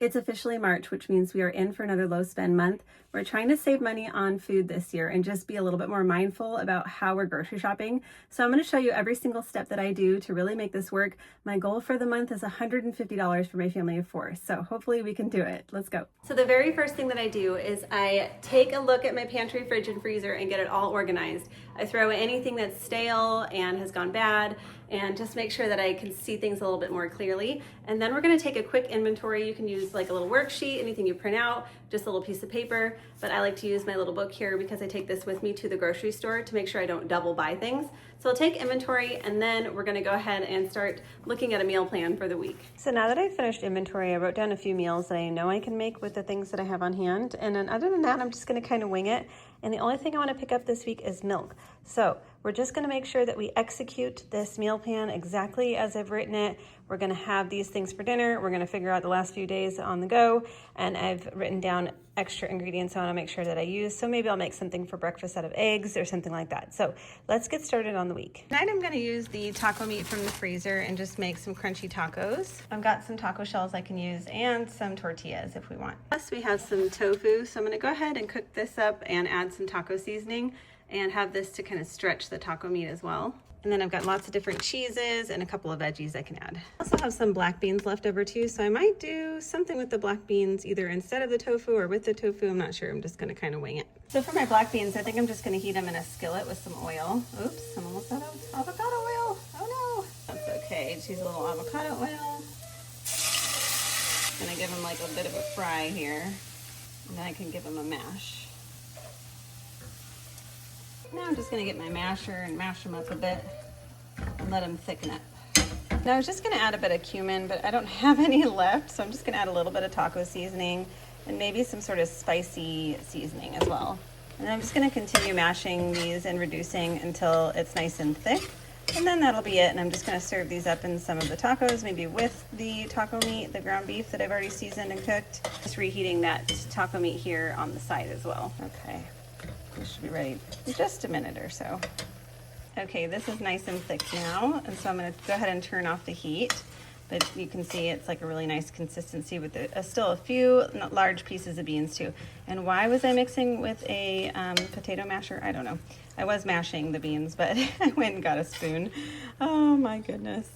It's officially March, which means we are in for another low spend month. We're trying to save money on food this year and just be a little bit more mindful about how we're grocery shopping. So I'm going to show you every single step that I do to really make this work. My goal for the month is $150 for my family of 4. So hopefully we can do it. Let's go. So the very first thing that I do is I take a look at my pantry, fridge, and freezer and get it all organized. I throw away anything that's stale and has gone bad and just make sure that I can see things a little bit more clearly. And then we're going to take a quick inventory. You can use like a little worksheet, anything you print out, just a little piece of paper. But I like to use my little book here because I take this with me to the grocery store to make sure I don't double buy things. So I'll take inventory and then we're going to go ahead and start looking at a meal plan for the week. So now that I've finished inventory, I wrote down a few meals that I know I can make with the things that I have on hand. And then other than that, I'm just going to kind of wing it. And the only thing I want to pick up this week is milk. So we're just going to make sure that we execute this meal plan exactly as I've written it. We're going to have these things for dinner. We're going to figure out the last few days on the go. And I've written down extra ingredients I want to make sure that I use. So maybe I'll make something for breakfast out of eggs or something like that. So let's get started on the week. Tonight I'm going to use the taco meat from the freezer and just make some crunchy tacos. I've got some taco shells I can use and some tortillas if we want. Plus we have some tofu. So I'm going to go ahead and cook this up and add some taco seasoning and have this to kind of stretch the taco meat as well. And then I've got lots of different cheeses and a couple of veggies I can add. I also have some black beans left over too, so I might do something with the black beans either instead of the tofu or with the tofu. I'm not sure. I'm just gonna kind of wing it. So for my black beans, I think I'm just gonna heat them in a skillet with some oil. Oops, I'm almost out of avocado oil. Oh no, that's okay. Just use a little avocado oil. Gonna give them like a bit of a fry here, and then I can give them a mash. Now I'm just going to get my masher and mash them up a bit and let them thicken up. Now I was just going to add a bit of cumin, but I don't have any left, so I'm just going to add a little bit of taco seasoning and maybe some sort of spicy seasoning as well. And then I'm just going to continue mashing these and reducing until it's nice and thick. And then that'll be it. And I'm just going to serve these up in some of the tacos, maybe with the taco meat, the ground beef that I've already seasoned and cooked. Just reheating that taco meat here on the side as well. Okay. We should be ready in just a minute or so. Okay, this is nice and thick now, and so I'm going to go ahead and turn off the heat. But you can see it's like a really nice consistency with still a few large pieces of beans too. And why was I mixing with a potato masher? I don't know. I was mashing the beans, but I went and got a spoon. Oh my goodness.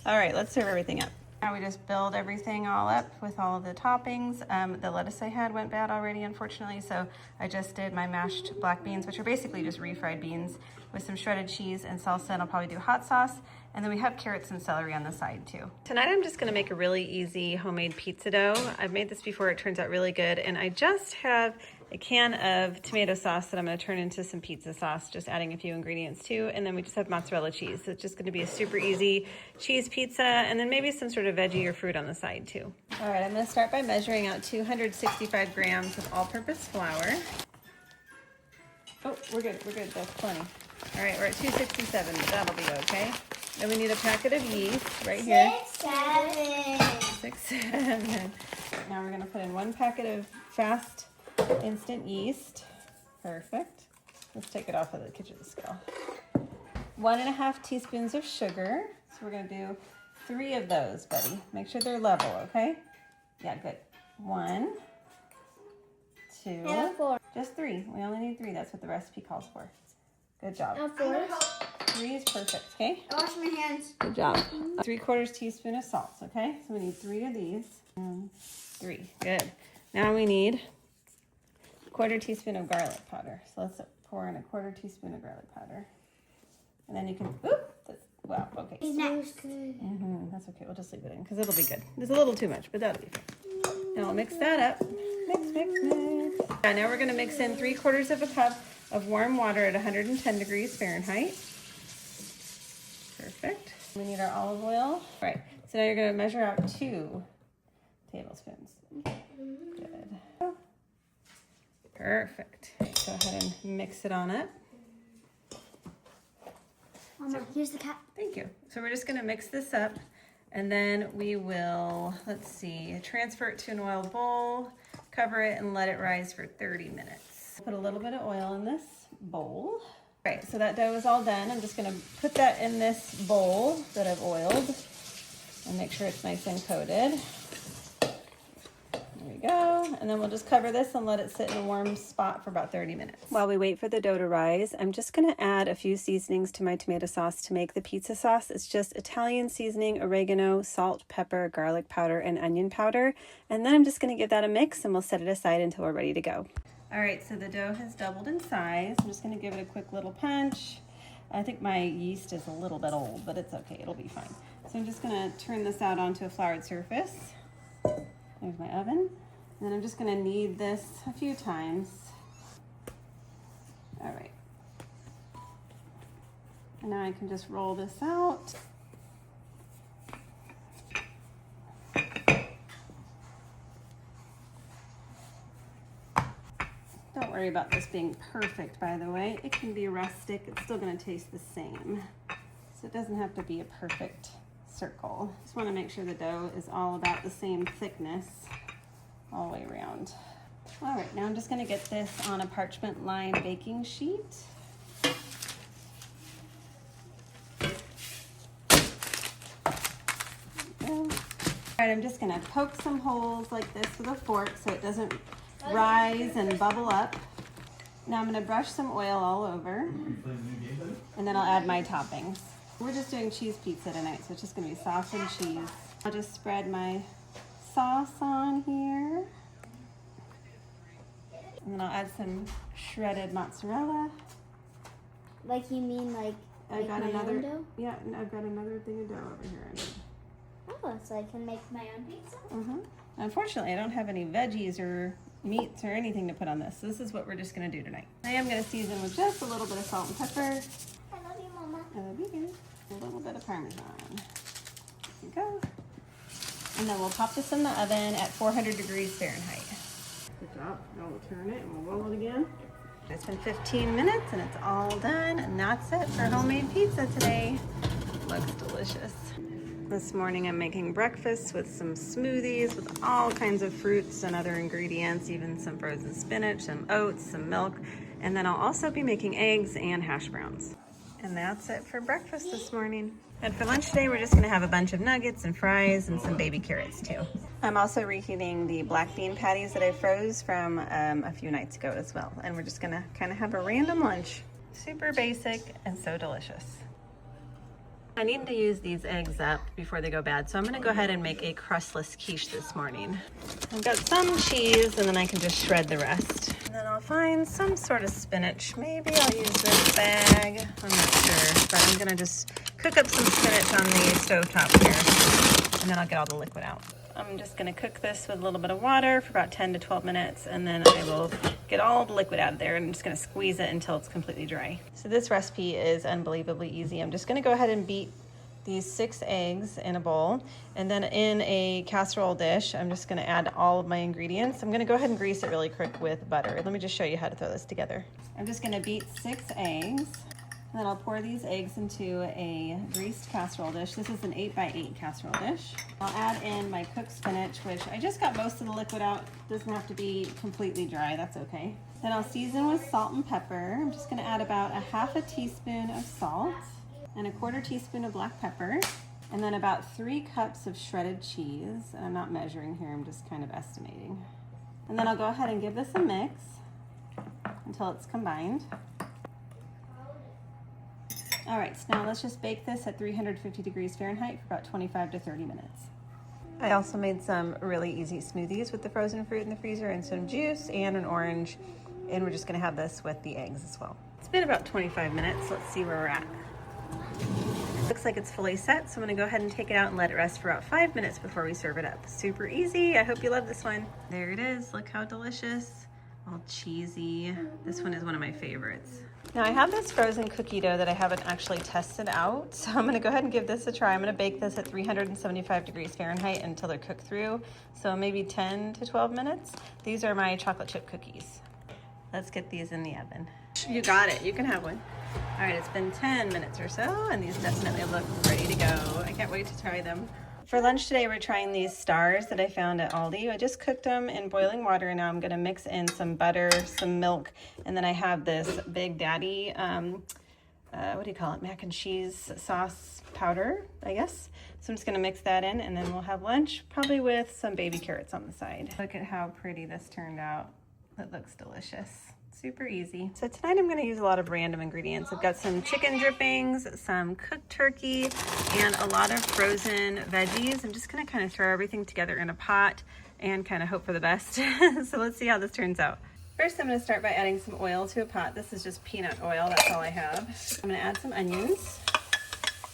All right, let's serve everything up. Now we just build everything all up with all of the toppings. The lettuce I had went bad already, unfortunately, so I just did my mashed black beans, which are basically just refried beans with some shredded cheese and salsa, and I'll probably do hot sauce. And then we have carrots and celery on the side too. Tonight I'm just gonna make a really easy homemade pizza dough. I've made this before, it turns out really good, and I just have a can of tomato sauce that I'm going to turn into some pizza sauce, just adding a few ingredients too, and then we just have mozzarella cheese. So it's just going to be a super easy cheese pizza, and then maybe some sort of veggie or fruit on the side too. All right, I'm going to start by measuring out 265 grams of all-purpose flour. Oh, we're good, that's plenty. All right, we're at 267, but that'll be okay. Then we need a packet of yeast right here. 6, 7. Now we're going to put in 1 packet of fast instant yeast. Perfect. Let's take it off of the kitchen scale. 1.5 teaspoons of sugar. So we're going to do 3 of those, buddy. Make sure they're level, okay? Yeah, good. 1, 2, 4. Just 3. We only need 3. That's what the recipe calls for. Good job. 4. 3 is perfect, okay? I wash my hands. Good job. 3/4 teaspoon of salt, okay? So we need 3 of these. 3. Good. Now we need 1/4 teaspoon of garlic powder. So let's pour in 1/4 teaspoon of garlic powder. And then you can, wow, okay. Smells good. That's okay, we'll just leave it in because it'll be good. There's a little too much, but that'll be fine. Now we'll mix that up. Mix. And now we're gonna mix in 3/4 of a cup of warm water at 110 degrees Fahrenheit. Perfect. We need our olive oil. All right, so now you're gonna measure out 2 tablespoons. Good. Perfect. Go ahead and mix it on up. Mama, here's the cap. Thank you. So we're just going to mix this up, and then we will, transfer it to an oiled bowl, cover it, and let it rise for 30 minutes. Put a little bit of oil in this bowl. All right, so that dough is all done. I'm just going to put that in this bowl that I've oiled and make sure it's nice and coated. and then we'll just cover this and let it sit in a warm spot for about 30 minutes. While we wait for the dough to rise, I'm just gonna add a few seasonings to my tomato sauce to make the pizza sauce. It's just Italian seasoning, oregano, salt, pepper, garlic powder, and onion powder. And then I'm just gonna give that a mix and we'll set it aside until we're ready to go. All right, so the dough has doubled in size. I'm just gonna give it a quick little punch. I think my yeast is a little bit old, but it's okay, it'll be fine. So I'm just gonna turn this out onto a floured surface. There's my oven. And then I'm just gonna knead this a few times. All right. And now I can just roll this out. Don't worry about this being perfect, by the way. It can be rustic. It's still going to taste the same. So it doesn't have to be a perfect circle. Just want to make sure the dough is all about the same thickness all the way around. All right, now I'm just going to get this on a parchment lined baking sheet. All right, I'm just going to poke some holes like this with a fork so it doesn't rise and bubble up. Now I'm going to brush some oil all over, and then I'll add my toppings. We're just doing cheese pizza tonight, so it's just going to be sauce and cheese. I'll just spread my sauce on here, and then I'll add some shredded mozzarella. Like you mean like I've got my another own dough? Yeah, and I've got another thing of dough over here. Oh, so I can make my own pizza? Unfortunately, I don't have any veggies or meats or anything to put on this. So this is what we're just going to do tonight. I am going to season with just a little bit of salt and pepper. I love you, Mama. I love you too. A little bit of Parmesan. There you go. And then we'll pop this in the oven at 400 degrees Fahrenheit. Good job. Now we'll turn it and we'll roll it again. It's been 15 minutes and it's all done. And that's it for homemade pizza today. Looks delicious. This morning I'm making breakfast with some smoothies with all kinds of fruits and other ingredients, even some frozen spinach, some oats, some milk, and then I'll also be making eggs and hash browns. And that's it for breakfast this morning. And for lunch today, we're just gonna have a bunch of nuggets and fries and some baby carrots too. I'm also reheating the black bean patties that I froze from a few nights ago as well. And we're just gonna kind of have a random lunch. Super basic and so delicious. I need to use these eggs up before they go bad, so I'm gonna go ahead and make a crustless quiche this morning. I've got some cheese and then I can just shred the rest. And then I'll find some sort of spinach. Maybe I'll use this bag, I'm not sure, but I'm gonna just cook up some spinach on the stovetop here, and then I'll get all the liquid out. I'm just gonna cook this with a little bit of water for about 10 to 12 minutes, and then I will get all the liquid out of there, and I'm just gonna squeeze it until it's completely dry. So this recipe is unbelievably easy. I'm just gonna go ahead and beat these 6 eggs in a bowl, and then in a casserole dish, I'm just gonna add all of my ingredients. I'm gonna go ahead and grease it really quick with butter. Let me just show you how to throw this together. I'm just gonna beat 6 eggs. And then I'll pour these eggs into a greased casserole dish. This is an 8x8 casserole dish. I'll add in my cooked spinach, which I just got most of the liquid out. Doesn't have to be completely dry, that's okay. Then I'll season with salt and pepper. I'm just gonna add about a half a teaspoon of salt and a quarter teaspoon of black pepper, and then about 3 cups of shredded cheese. And I'm not measuring here, I'm just kind of estimating. And then I'll go ahead and give this a mix until it's combined. All right, so now let's just bake this at 350 degrees Fahrenheit for about 25 to 30 minutes. I also made some really easy smoothies with the frozen fruit in the freezer and some juice and an orange, and we're just gonna have this with the eggs as well. It's been about 25 minutes. Let's see where we're at. Looks like it's fully set, so I'm gonna go ahead and take it out and let it rest for about 5 minutes before we serve it up. Super easy. I hope you love this one. There it is. Look how delicious. All cheesy. This one is one of my favorites. Now I have this frozen cookie dough that I haven't actually tested out, so I'm gonna go ahead and give this a try. I'm gonna bake this at 375 degrees Fahrenheit until they're cooked through, so maybe 10 to 12 minutes. These are my chocolate chip cookies. Let's get these in the oven. You got it, you can have one. All right, it's been 10 minutes or so, and these definitely look ready to go. I can't wait to try them. For lunch today, we're trying these stars that I found at Aldi. I just cooked them in boiling water, and now I'm gonna mix in some butter, some milk, and then I have this Big Daddy what do you call it? Mac and cheese sauce powder, I guess. So I'm just gonna mix that in and then we'll have lunch, probably with some baby carrots on the side. Look at how pretty this turned out. It looks delicious. Super easy. So tonight I'm gonna use a lot of random ingredients. I've got some chicken drippings, some cooked turkey, and a lot of frozen veggies. I'm just gonna kind of throw everything together in a pot and kind of hope for the best. So let's see how this turns out. First, I'm gonna start by adding some oil to a pot. This is just peanut oil, that's all I have. I'm gonna add some onions.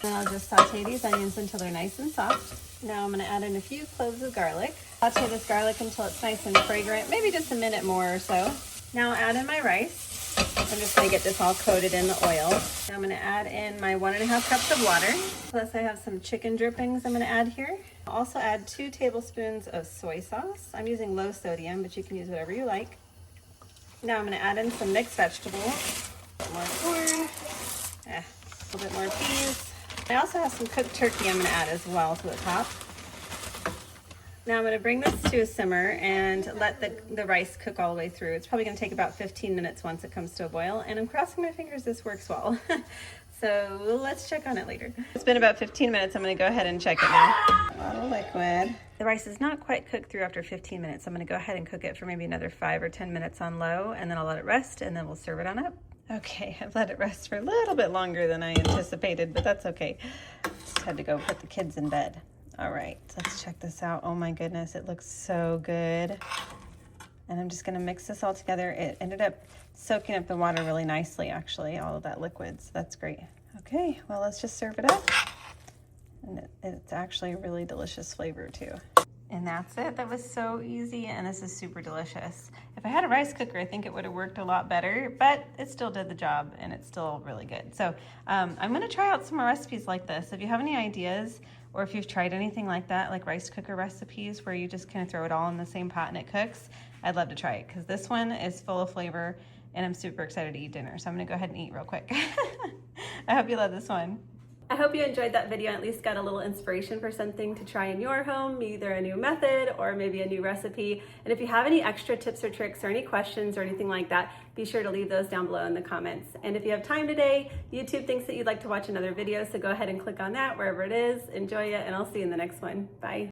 Then I'll just saute these onions until they're nice and soft. Now I'm gonna add in a few cloves of garlic. Saute this garlic until it's nice and fragrant, maybe just a minute more or so. Now I'll add in my rice. I'm just gonna get this all coated in the oil. Now I'm gonna add in my 1.5 cups of water. Plus I have some chicken drippings I'm gonna add here. I'll also add 2 tablespoons of soy sauce. I'm using low sodium, but you can use whatever you like. Now I'm gonna add in some mixed vegetables. A bit more corn, a little bit more peas. I also have some cooked turkey I'm gonna add as well to the top. Now I'm gonna bring this to a simmer and let the rice cook all the way through. It's probably gonna take about 15 minutes once it comes to a boil, and I'm crossing my fingers this works well. So let's check on it later. It's been about 15 minutes. I'm gonna go ahead and check it now. A lot of liquid. The rice is not quite cooked through after 15 minutes. I'm gonna go ahead and cook it for maybe another 5 or 10 minutes on low, and then I'll let it rest, and then we'll serve it on up. Okay, I've let it rest for a little bit longer than I anticipated, but that's okay. Just had to go put the kids in bed. All right, let's check this out. Oh my goodness, it looks so good. And I'm just gonna mix this all together. It ended up soaking up the water really nicely, actually, all of that liquid, so that's great. Okay, well, let's just serve it up. And it's actually a really delicious flavor too. And that's it. That was so easy, and this is super delicious. If I had a rice cooker, I think it would have worked a lot better, but it still did the job, and it's still really good. So I'm gonna try out some more recipes like this. If you have any ideas, or if you've tried anything like that, like rice cooker recipes where you just kind of throw it all in the same pot and it cooks, I'd love to try it, because this one is full of flavor, and I'm super excited to eat dinner. So I'm gonna go ahead and eat real quick. I hope you love this one. I hope you enjoyed that video, at least got a little inspiration for something to try in your home, either a new method or maybe a new recipe. And if you have any extra tips or tricks or any questions or anything like that, be sure to leave those down below in the comments. And if you have time today, YouTube thinks that you'd like to watch another video, so go ahead and click on that wherever it is. Enjoy it, and I'll see you in the next one. Bye.